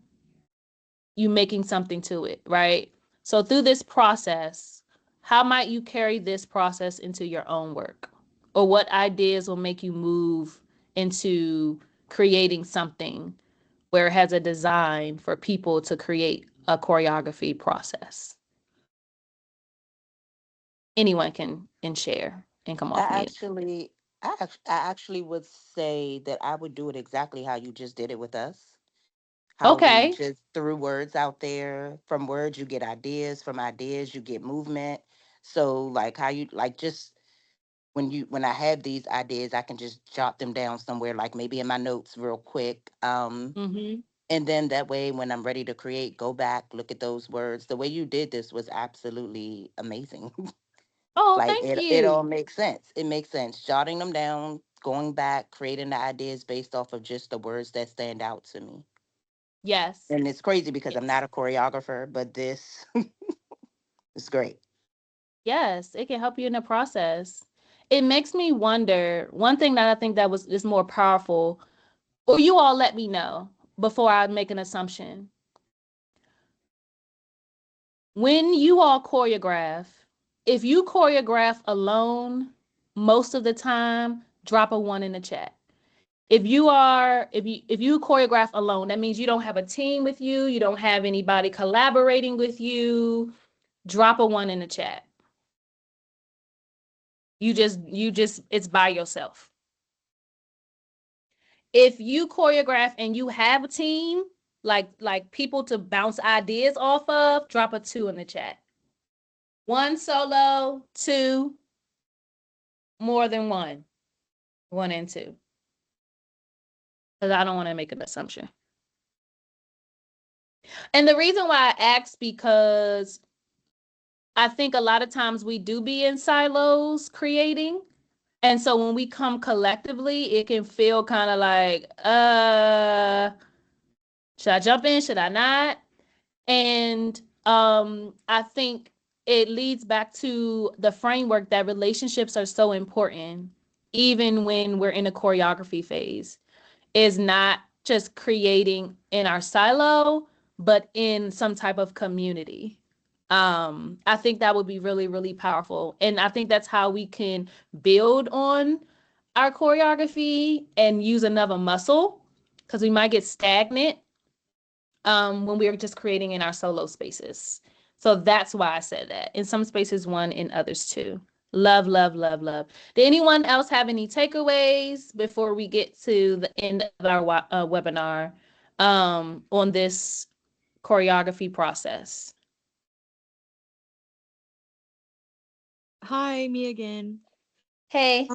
you making something to it, right? So through this process, how might you carry this process into your own work? Or what ideas will make you move into creating something where it has a design for people to create a choreography process? Anyone can and share and come I off mute. actually, I actually would say that I would do it exactly how you just did it with us. How we Okay. just threw words out there. From words, you get ideas. From ideas, you get movement. So, like how you like just when I have these ideas, I can just jot them down somewhere, like maybe in my notes, real quick. Mm-hmm. And then that way, when I'm ready to create, go back, look at those words. The way you did this was absolutely amazing. Oh, Like thank it all you. makes sense. It makes sense. Jotting them down, going back, creating the ideas based off of just the words that stand out to me. Yes. And it's crazy because I'm Yes. not a choreographer, but this is great. Yes, it can help you in the process. It makes me wonder, one thing that I think that was is more powerful, or you all let me know before I make an assumption. When you all choreograph, if you choreograph alone, most of the time, drop a one in the chat. If you choreograph alone, that means you don't have a team with you, you don't have anybody collaborating with you, drop a one in the chat. You just it's by yourself. If you choreograph and you have a team, like people to bounce ideas off of, drop a two in the chat. One solo, two, more than one. One and two. Because I don't want to make an assumption. And the reason why I asked, because I think a lot of times we do be in silos creating. And so when we come collectively, it can feel kind of like, should I jump in? Should I not? And I think it leads back to the framework that relationships are so important, even when we're in a choreography phase, is not just creating in our silo, but in some type of community. I think that would be really, really powerful. And I think that's how we can build on our choreography and use another muscle, because we might get stagnant when we are just creating in our solo spaces. So that's why I said that. In some spaces, one, in others, two. Love, love, love, love. Did anyone else have any takeaways before we get to the end of our webinar on this choreography process? Hi, me again. Hey.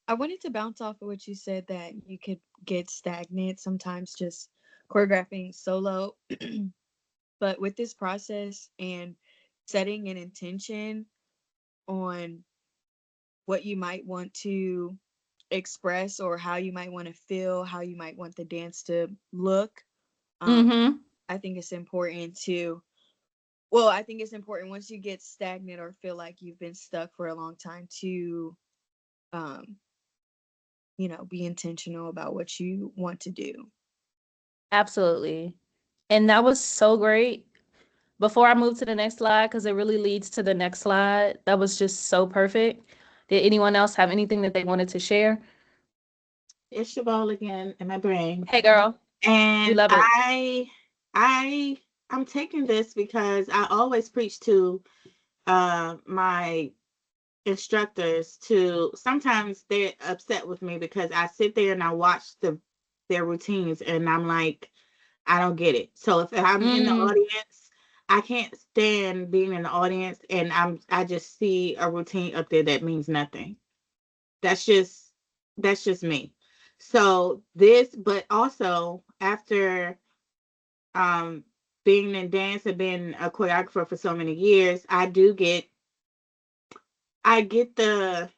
I wanted to bounce off of what you said that you could get stagnant sometimes just choreographing solo. But with this process and setting an intention on what you might want to express or how you might want to feel, how you might want the dance to look, um, Mm-hmm. I think it's important to, well, I think it's important once you get stagnant or feel like you've been stuck for a long time to, um, be intentional about what you want to do. Absolutely. And that was so great. Before I move to the next slide, because it really leads to the next slide, that was just so perfect. Did anyone else have anything that they wanted to share? It's your ball again in my brain. Hey, girl, we And love it. I I'm taking this because I always preach to my instructors to sometimes they're upset with me because I sit there and I watch their routines and I'm like, I don't get it. So if I'm in the Mm, audience, I can't stand being in the audience and I just see a routine up there that means nothing. That's just that's just me. So this, but also after um being in dance and being a choreographer for so many years, I get the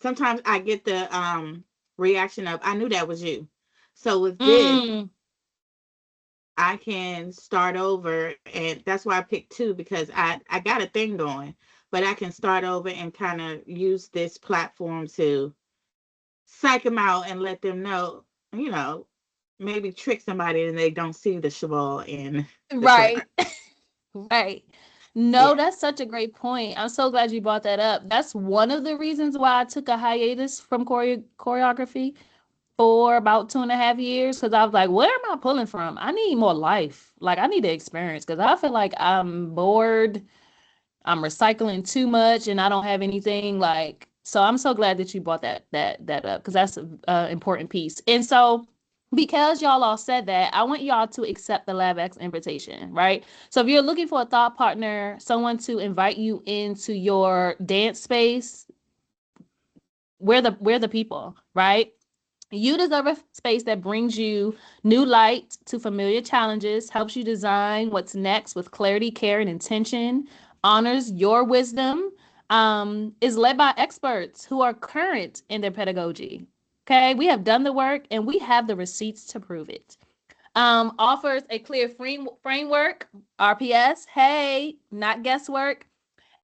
sometimes I get the reaction of I knew that was you. So with this, mm, I can start over and that's why I picked two because I got a thing going, but I can start over and kind of use this platform to psych them out and let them know, you know, maybe trick somebody and they don't see the cheval in the choreography. right, right. No, Yeah. that's such a great point. I'm so glad you brought that up. That's one of the reasons why I took a hiatus from choreography for about 2.5 years, because I was like, where am I pulling from? I need more life. Like, I need to experience, because I feel like I'm bored. I'm recycling too much and I don't have anything like. So I'm so glad that you brought that up, because that's an important piece. And so because y'all all said that, I want y'all to accept the LabX invitation, right? So if you're looking for a thought partner, someone to invite you into your dance space, we're the people, right? You deserve a space that brings you new light to familiar challenges, helps you design what's next with clarity, care, and intention, honors your wisdom, is led by experts who are current in their pedagogy. Okay, we have done the work and we have the receipts to prove it. Offers a clear framework, RPS, hey, not guesswork,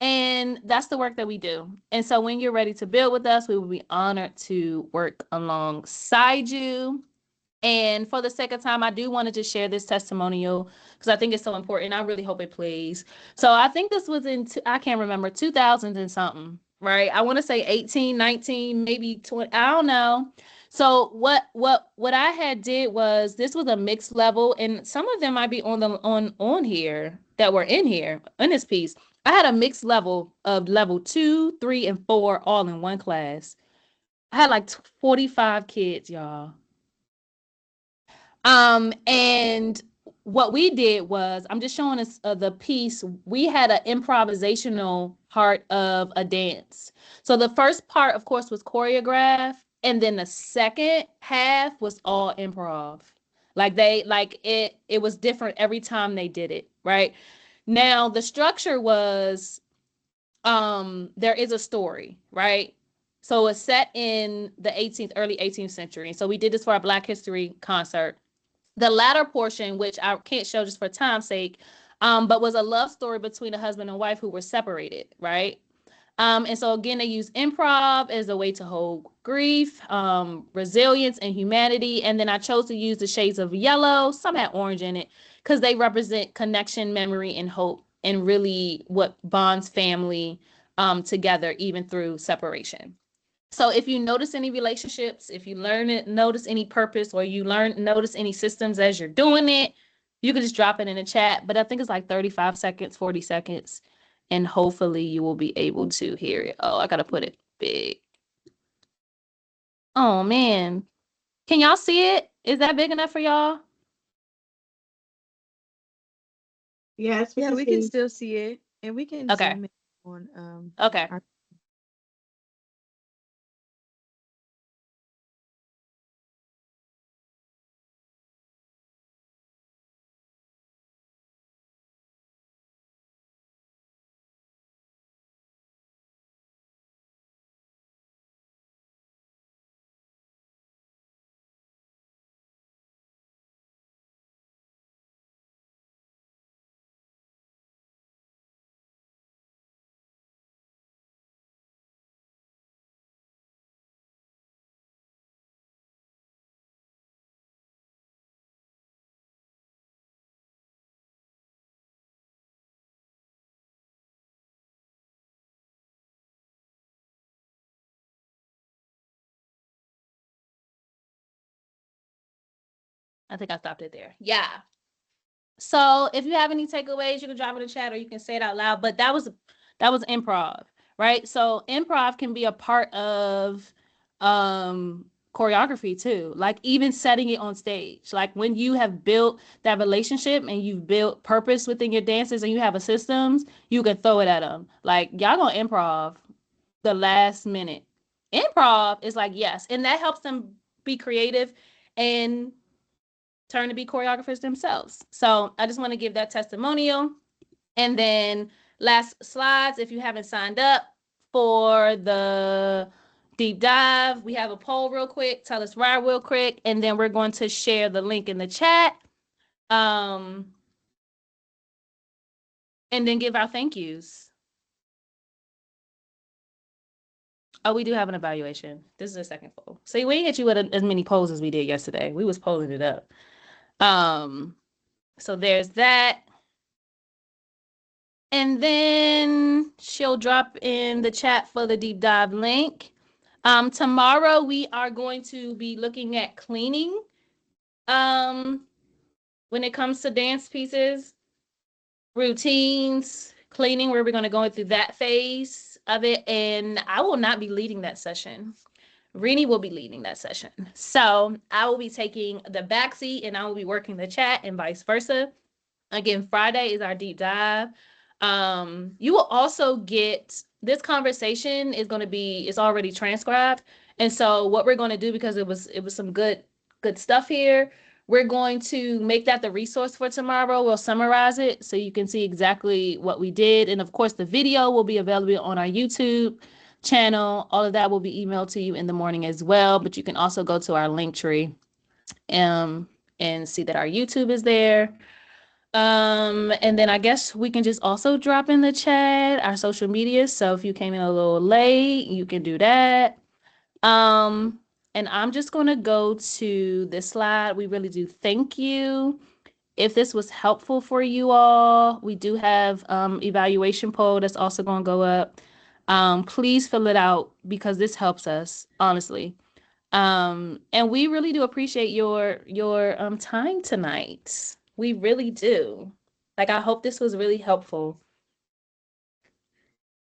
and that's the work that we do. And so when you're ready to build with us, we will be honored to work alongside you. And for the sake of time, I do want to just share this testimonial because I think it's so important. I really hope it plays. So I think this was I can't remember, 2000 and something, right? I want to say 18, 19, maybe 20. I don't know. So what I had did was, this was a mixed level, and some of them might be on here that were in here in this piece. I had a mixed level of level 2, 3, and 4 all in one class. I had like 45 kids, y'all. And what we did was, I'm just showing us the piece. We had an improvisational part of a dance. So the first part, of course, was choreographed, and then the second half was all improv. It was different every time they did it, right? Now the structure was there is a story, right? So it's set in the early 18th century. So we did this for our Black History concert. The latter portion, which I can't show just for time's sake, but was a love story between a husband and wife who were separated, right? And so again, they use improv as a way to hold grief, resilience, and humanity. And then I chose to use the shades of yellow. Some had orange in it because they represent connection, memory, and hope, and really what bonds family together, even through separation. So if you notice any relationships, if you notice any purpose, or you notice any systems as you're doing it, you can just drop it in the chat. But I think it's like 35 seconds, 40 seconds, and hopefully you will be able to hear it. Oh, I gotta put it big. Oh man. Can y'all see it? Is that big enough for y'all? Yes, we Yeah, can we can see. still see it, and we can Okay. zoom in on Okay. our. I think I stopped it there. Yeah. So if you have any takeaways, you can drop in the chat or you can say it out loud. But that was improv, right? So improv can be a part of choreography too. Like even setting it on stage. Like when you have built that relationship and you've built purpose within your dancers and you have a systems, you can throw it at them. Like y'all gonna improv the last minute. Improv is like yes, and that helps them be creative and turn to be choreographers themselves. So I just want to give that testimonial. And then last slides, if you haven't signed up for the deep dive, we have a poll real quick. Tell us why real quick. And then we're going to share the link in the chat. And then give our thank yous. Oh, we do have an evaluation. This is the second poll. See, we didn't hit you with as many polls as we did yesterday. We was polling it up. So there's that. And then she'll drop in the chat for the deep dive link. Tomorrow we are going to be looking at cleaning. When it comes to dance pieces, routines, cleaning, where we're going to go through that phase of it. And I will not be leading that session. Rini will be leading that session. So I will be taking the backseat and I will be working the chat and vice versa. Again, Friday is our deep dive. You will also get this conversation is going to be it's already transcribed. And so what we're going to do, because it was some good stuff here, we're going to make that the resource for tomorrow. We'll summarize it so you can see exactly what we did. And of course, the video will be available on our YouTube channel. All of that will be emailed to you in the morning as well. But you can also go to our Linktree and see that our YouTube is there. And then I guess we can just also drop in the chat our social media. So if you came in a little late, you can do that. And I'm just going to go to this slide. We really do thank you. If this was helpful for you all, we do have evaluation poll that's also going to go up. Please fill it out because this helps us, honestly. And we really do appreciate your time tonight. We really do. Like I hope this was really helpful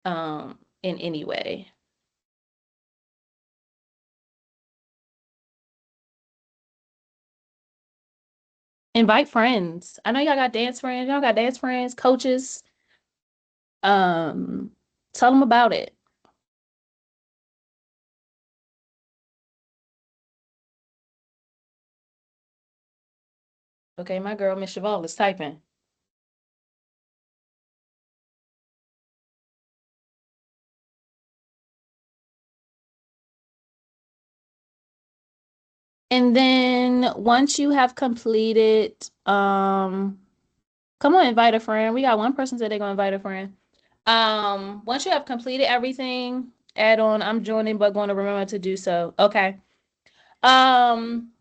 in any way. Invite friends. I know y'all got dance friends. Y'all got dance friends, coaches. Um, Tell them about it. Okay, my girl Miss Cheval is typing. And then once you have completed, come on, invite a friend. We got one person said they're gonna invite a friend. Once you have completed everything, add on I'm joining but going to remember to do so. Okay. Um,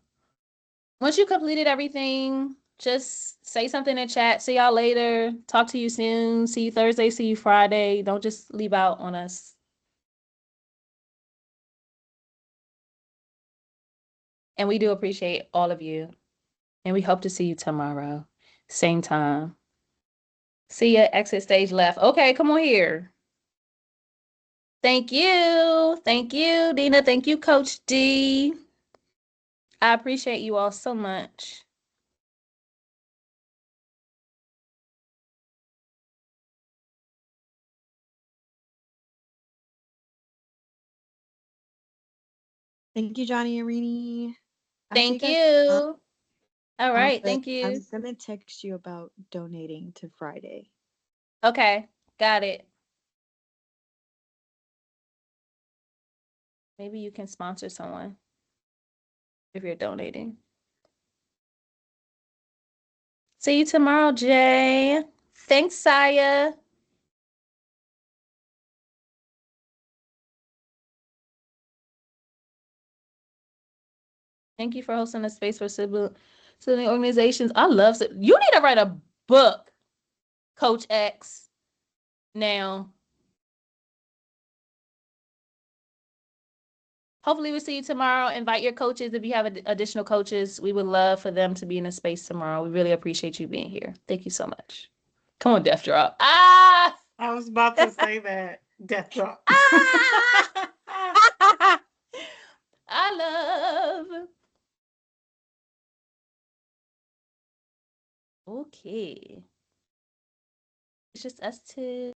once you completed everything, just say something in chat. See y'all later. Talk to you soon. See you Thursday. See you Friday. Don't just leave out on us. And we do appreciate all of you. And we hope to see you tomorrow. Same time. See ya. Exit stage left. Okay, come on here. Thank you. Thank you, Dina. Thank you, Coach D. I appreciate you all so much. Thank you, Johnny and Rini. I'll see you Thank guys. you. All I'm right. gonna, Thank you. I'm gonna text you about donating to Friday. Okay. Got it. Maybe you can sponsor someone if you're donating. See you tomorrow, Jay. Thanks, Saya. Thank you for hosting a space for sibling organizations. I love it. You need to write a book, Coach X. Now, hopefully, we'll see you tomorrow. Invite your coaches if you have additional coaches. We would love for them to be in the space tomorrow. We really appreciate you being here. Thank you so much. Come on, Death Drop. Ah! I was about to say that. Death drop. Ah! I love. Okay. It's just us two.